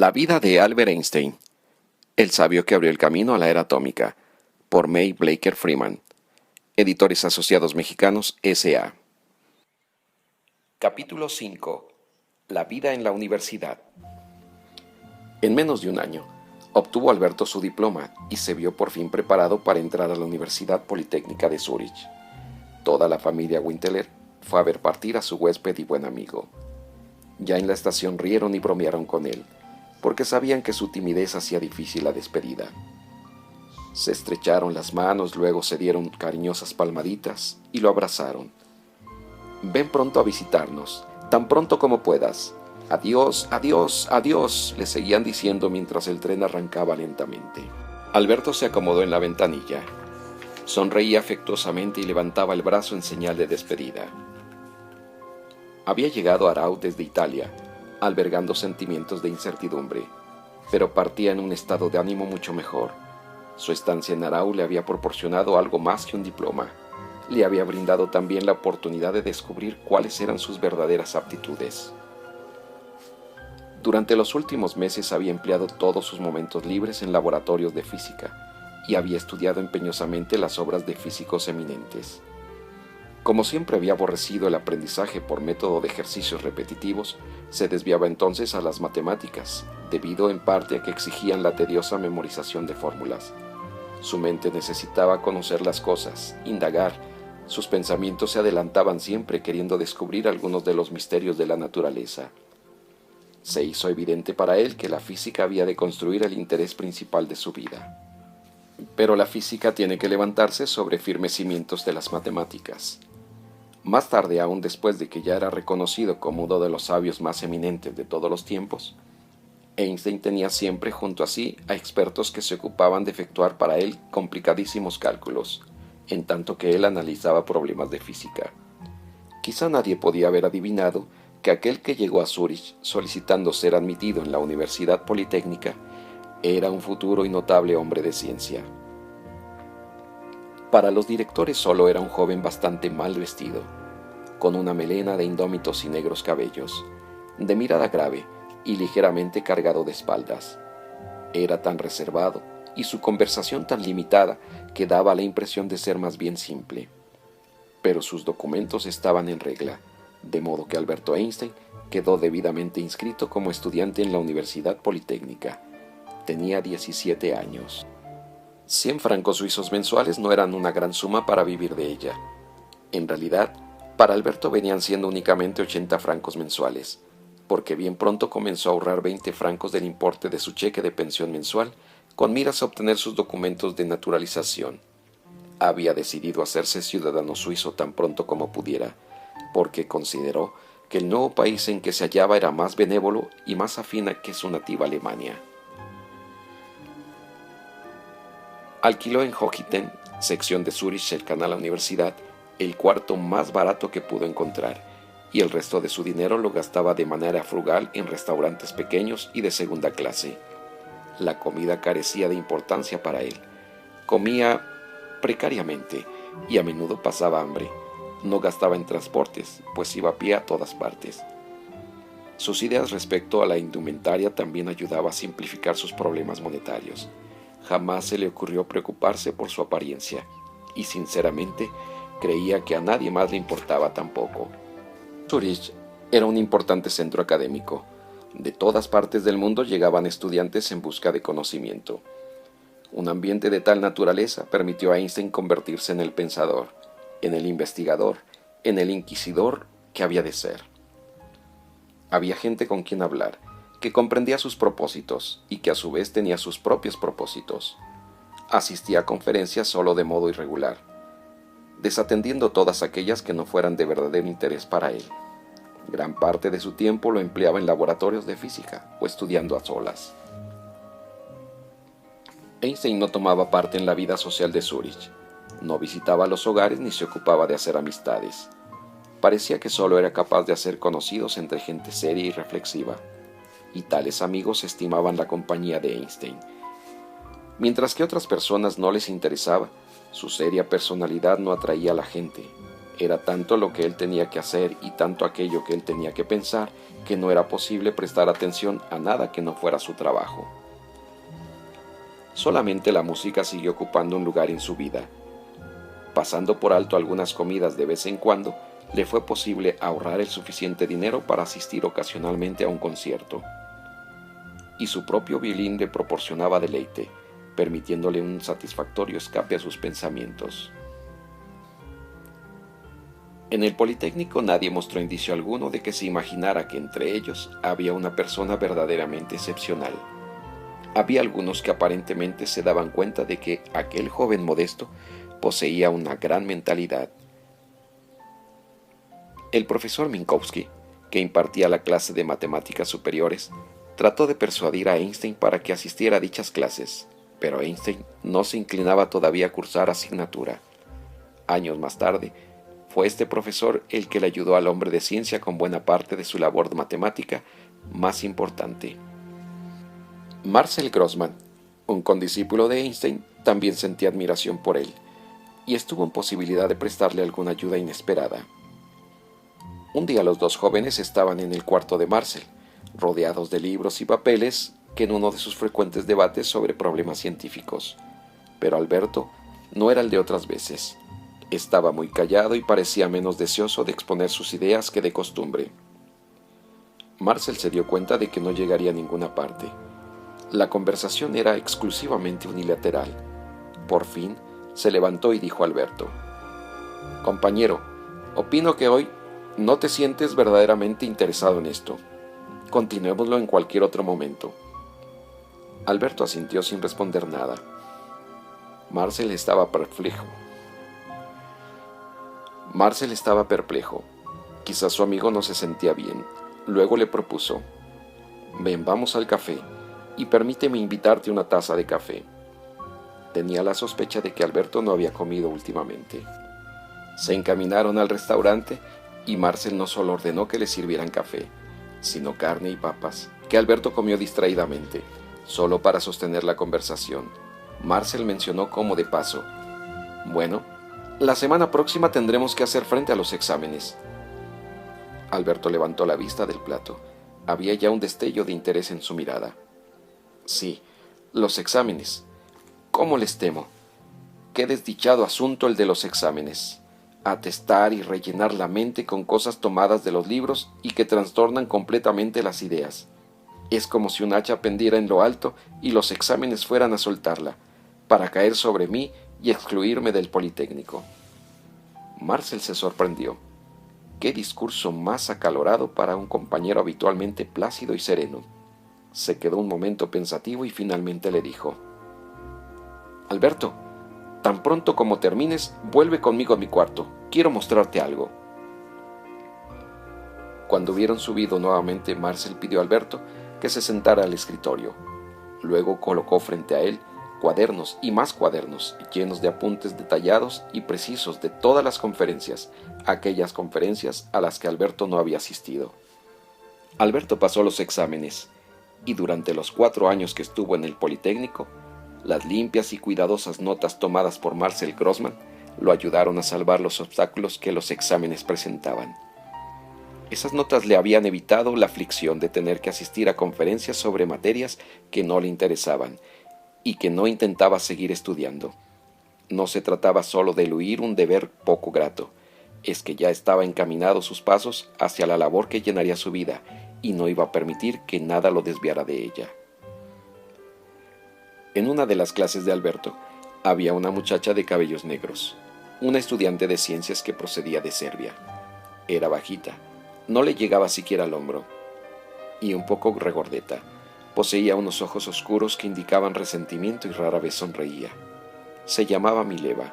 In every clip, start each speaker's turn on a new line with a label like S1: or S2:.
S1: La vida de Albert Einstein, el sabio que abrió el camino a la era atómica, por May Blaker Freeman, Editores Asociados Mexicanos, S.A. Capítulo 5. La vida en la universidad. En menos de un año, obtuvo Alberto su diploma y se vio por fin preparado para entrar a la Universidad Politécnica de Zúrich. Toda la familia Winteler fue a ver partir a su huésped y buen amigo. Ya en la estación rieron y bromearon con él, porque sabían que su timidez hacía difícil la despedida. Se estrecharon las manos, luego se dieron cariñosas palmaditas y lo abrazaron. «Ven pronto a visitarnos, tan pronto como puedas. Adiós, adiós, adiós», le seguían diciendo mientras el tren arrancaba lentamente. Alberto se acomodó en la ventanilla. Sonreía afectuosamente y levantaba el brazo en señal de despedida. Había llegado a Arau desde Italia, albergando sentimientos de incertidumbre, pero partía en un estado de ánimo mucho mejor. Su estancia en Arau le había proporcionado algo más que un diploma. Le había brindado también la oportunidad de descubrir cuáles eran sus verdaderas aptitudes. Durante los últimos meses había empleado todos sus momentos libres en laboratorios de física y había estudiado empeñosamente las obras de físicos eminentes. Como siempre había aborrecido el aprendizaje por método de ejercicios repetitivos, se desviaba entonces a las matemáticas, debido en parte a que exigían la tediosa memorización de fórmulas. Su mente necesitaba conocer las cosas, indagar. Sus pensamientos se adelantaban siempre queriendo descubrir algunos de los misterios de la naturaleza. Se hizo evidente para él que la física había de construir el interés principal de su vida. Pero la física tiene que levantarse sobre firmes cimientos de las matemáticas. Más tarde, aún después de que ya era reconocido como uno de los sabios más eminentes de todos los tiempos, Einstein tenía siempre junto a sí a expertos que se ocupaban de efectuar para él complicadísimos cálculos, en tanto que él analizaba problemas de física. Quizá nadie podía haber adivinado que aquel que llegó a Zúrich solicitando ser admitido en la Universidad Politécnica era un futuro y notable hombre de ciencia. Para los directores solo era un joven bastante mal vestido, con una melena de indómitos y negros cabellos, de mirada grave y ligeramente cargado de espaldas. Era tan reservado y su conversación tan limitada que daba la impresión de ser más bien simple. Pero sus documentos estaban en regla, de modo que Alberto Einstein quedó debidamente inscrito como estudiante en la Universidad Politécnica. Tenía 17 años. 100 francos suizos mensuales no eran una gran suma para vivir de ella. En realidad, para Alberto venían siendo únicamente 80 francos mensuales, porque bien pronto comenzó a ahorrar 20 francos del importe de su cheque de pensión mensual, con miras a obtener sus documentos de naturalización. Había decidido hacerse ciudadano suizo tan pronto como pudiera, porque consideró que el nuevo país en que se hallaba era más benévolo y más afín que su nativa Alemania. Alquiló en Hochitten, sección de Zúrich cercana a la universidad, el cuarto más barato que pudo encontrar, y el resto de su dinero lo gastaba de manera frugal en restaurantes pequeños y de segunda clase. La comida carecía de importancia para él. Comía precariamente y a menudo pasaba hambre. No gastaba en transportes, pues iba a pie a todas partes. Sus ideas respecto a la indumentaria también ayudaba a simplificar sus problemas monetarios. Jamás se le ocurrió preocuparse por su apariencia, y sinceramente creía que a nadie más le importaba tampoco. Zúrich era un importante centro académico. De todas partes del mundo llegaban estudiantes en busca de conocimiento. Un ambiente de tal naturaleza permitió a Einstein convertirse en el pensador, en el investigador, en el inquisidor que había de ser. Había gente con quien hablar, que comprendía sus propósitos y que a su vez tenía sus propios propósitos. Asistía a conferencias solo de modo irregular, desatendiendo todas aquellas que no fueran de verdadero interés para él. Gran parte de su tiempo lo empleaba en laboratorios de física o estudiando a solas. Einstein no tomaba parte en la vida social de Zúrich, no visitaba los hogares ni se ocupaba de hacer amistades. Parecía que solo era capaz de hacer conocidos entre gente seria y reflexiva, y tales amigos estimaban la compañía de Einstein. Mientras que a otras personas no les interesaba, su seria personalidad no atraía a la gente. Era tanto lo que él tenía que hacer y tanto aquello que él tenía que pensar que no era posible prestar atención a nada que no fuera su trabajo. Solamente la música siguió ocupando un lugar en su vida. Pasando por alto algunas comidas de vez en cuando, le fue posible ahorrar el suficiente dinero para asistir ocasionalmente a un concierto. Y su propio violín le proporcionaba deleite, permitiéndole un satisfactorio escape a sus pensamientos. En el Politécnico nadie mostró indicio alguno de que se imaginara que entre ellos había una persona verdaderamente excepcional. Había algunos que aparentemente se daban cuenta de que aquel joven modesto poseía una gran mentalidad. El profesor Minkowski, que impartía la clase de matemáticas superiores, trató de persuadir a Einstein para que asistiera a dichas clases, pero Einstein no se inclinaba todavía a cursar asignatura. Años más tarde, fue este profesor el que le ayudó al hombre de ciencia con buena parte de su labor matemática más importante. Marcel Grossmann, un condiscípulo de Einstein, también sentía admiración por él, y estuvo en posibilidad de prestarle alguna ayuda inesperada. Un día los dos jóvenes estaban en el cuarto de Marcel, rodeados de libros y papeles que en uno de sus frecuentes debates sobre problemas científicos. Pero Alberto no era el de otras veces. Estaba muy callado y parecía menos deseoso de exponer sus ideas que de costumbre. Marcel se dio cuenta de que no llegaría a ninguna parte. La conversación era exclusivamente unilateral. Por fin, se levantó y dijo a Alberto: «Compañero, opino que hoy no te sientes verdaderamente interesado en esto. Continuémoslo en cualquier otro momento». Alberto asintió sin responder nada. Marcel estaba perplejo. Quizás su amigo no se sentía bien. Luego le propuso: «Ven, vamos al café, y permíteme invitarte una taza de café». Tenía la sospecha de que Alberto no había comido últimamente. Se encaminaron al restaurante y Marcel no solo ordenó que le sirvieran café, sino carne y papas, que Alberto comió distraídamente, solo para sostener la conversación. Marcel mencionó como de paso: «Bueno, la semana próxima tendremos que hacer frente a los exámenes». Alberto levantó la vista del plato. Había ya un destello de interés en su mirada. «Sí, los exámenes. ¿Cómo les temo? Qué desdichado asunto el de los exámenes. Atestar y rellenar la mente con cosas tomadas de los libros y que trastornan completamente las ideas. Es como si un hacha pendiera en lo alto y los exámenes fueran a soltarla, para caer sobre mí y excluirme del Politécnico». Marcel se sorprendió. Qué discurso más acalorado para un compañero habitualmente plácido y sereno. Se quedó un momento pensativo y finalmente le dijo: «Alberto, tan pronto como termines, vuelve conmigo a mi cuarto. Quiero mostrarte algo». Cuando hubieron subido nuevamente, Marcel pidió a Alberto que se sentara al escritorio. Luego colocó frente a él cuadernos y más cuadernos, llenos de apuntes detallados y precisos de todas las conferencias, aquellas conferencias a las que Alberto no había asistido. Alberto pasó los exámenes, y durante los 4 años que estuvo en el Politécnico, las limpias y cuidadosas notas tomadas por Marcel Grossmann lo ayudaron a salvar los obstáculos que los exámenes presentaban. Esas notas le habían evitado la aflicción de tener que asistir a conferencias sobre materias que no le interesaban y que no intentaba seguir estudiando. No se trataba solo de eludir un deber poco grato, es que ya estaba encaminados sus pasos hacia la labor que llenaría su vida y no iba a permitir que nada lo desviara de ella. En una de las clases de Alberto había una muchacha de cabellos negros, una estudiante de ciencias que procedía de Serbia. Era bajita, no le llegaba siquiera al hombro, y un poco regordeta. Poseía unos ojos oscuros que indicaban resentimiento y rara vez sonreía. Se llamaba Mileva,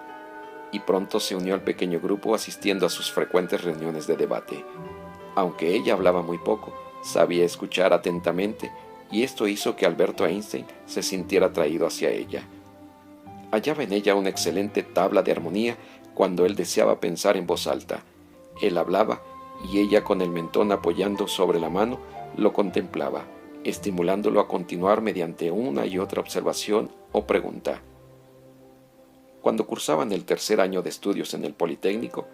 S1: y pronto se unió al pequeño grupo asistiendo a sus frecuentes reuniones de debate. Aunque ella hablaba muy poco, sabía escuchar atentamente, y esto hizo que Alberto Einstein se sintiera atraído hacia ella. Hallaba en ella una excelente tabla de armonía cuando él deseaba pensar en voz alta. Él hablaba, y ella, con el mentón apoyando sobre la mano, lo contemplaba, estimulándolo a continuar mediante una y otra observación o pregunta. Cuando cursaban el 3er año de estudios en el Politécnico,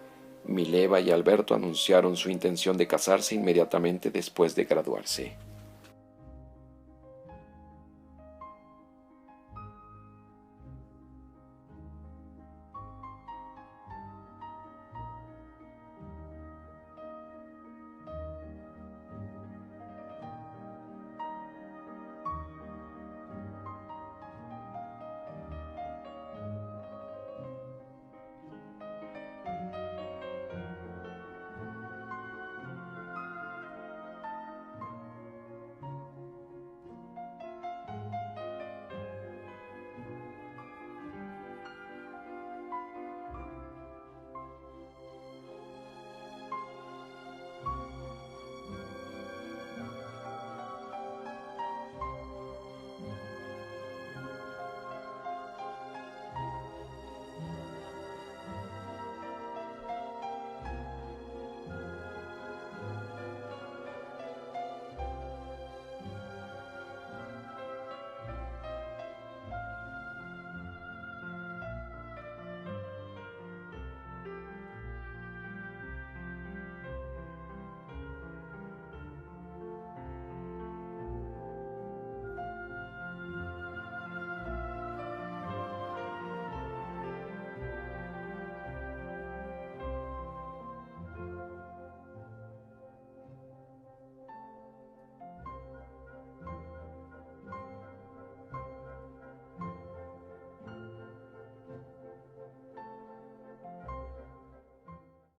S1: Mileva y Alberto anunciaron su intención de casarse inmediatamente después de graduarse.